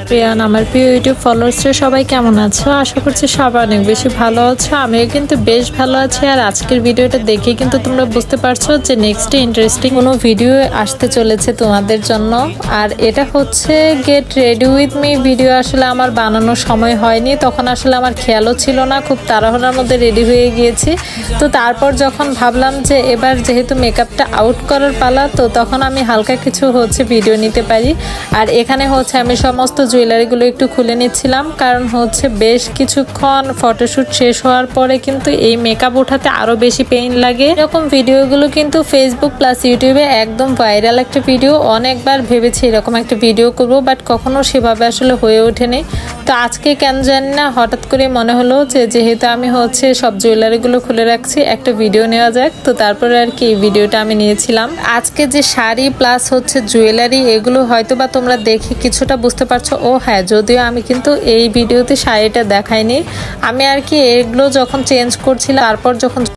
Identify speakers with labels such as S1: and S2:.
S1: Everyone, আমার প্রিয় YouTube ফলোয়ার্সরা সবাই কেমন আছো? আশা করছি সবাই অনেক বেশি ভালো আছো। আমিও কিন্তু বেশ ভালো আছি। আর আজকের ভিডিওটা দেখে কিন্তু তোমরা বুঝতে পারছো যে নেক্সট ইন্টারেস্টিং কোনো ভিডিও আসতে চলেছে তোমাদের জন্য। আর এটা হচ্ছে get ready with me video. আসলে আমার বানানোর সময় হয়নি, তখন আসলে আমার খেয়ালও ছিল না, খুব তাড়াহুড়ার মধ্যে রেডি হয়ে গিয়েছি। তো তারপর যখন ভাবলাম যে এবার যেহেতু মেকআপটা আউট করার পালা, তো তখন আমি হালকা কিছু ভিডিও নিতে পারি। আর এখানে আমি সমস্ত জুয়েলারিগুলো একটু খুলে নিচ্ছিলাম, কারণ বেশ কিছুক্ষণ ফটোশ্যুট শেষ হওয়ার পরে কিন্তু এই মেকআপ ওঠাতে আরো বেশি পেইন লাগে। এরকম ভিডিওগুলো কিন্তু ফেসবুক প্লাস ইউটিউবে একদম ভাইরাল একটা ভিডিও। অনেকবার ভেবেছি এরকম একটা ভিডিও করব, বাট কখনো সেভাবে আসলে হয়ে ওঠেনি। তো আজকে কেন জানি না হঠাৎ করে মনে হলো যে যেহেতু আমি সব জুয়েলারিগুলো খুলে রাখছি, একটা ভিডিও নেওয়া যাক। তো তারপরে আর কি এই ভিডিওটা আমি নিয়েছিলাম। আজকে যে শাড়ি প্লাস জুয়েলারি, এগুলো হয়তো বা তোমরা দেখে কিছুটা বুঝতে পারছো। ও হ্যাঁ, যদিও আমি কিন্তু এই ভিডিওতে শাড়িটা দেখাইনি, আমি আর কি এগুলো যখন চেঞ্জ করছিলাম তারপর যখন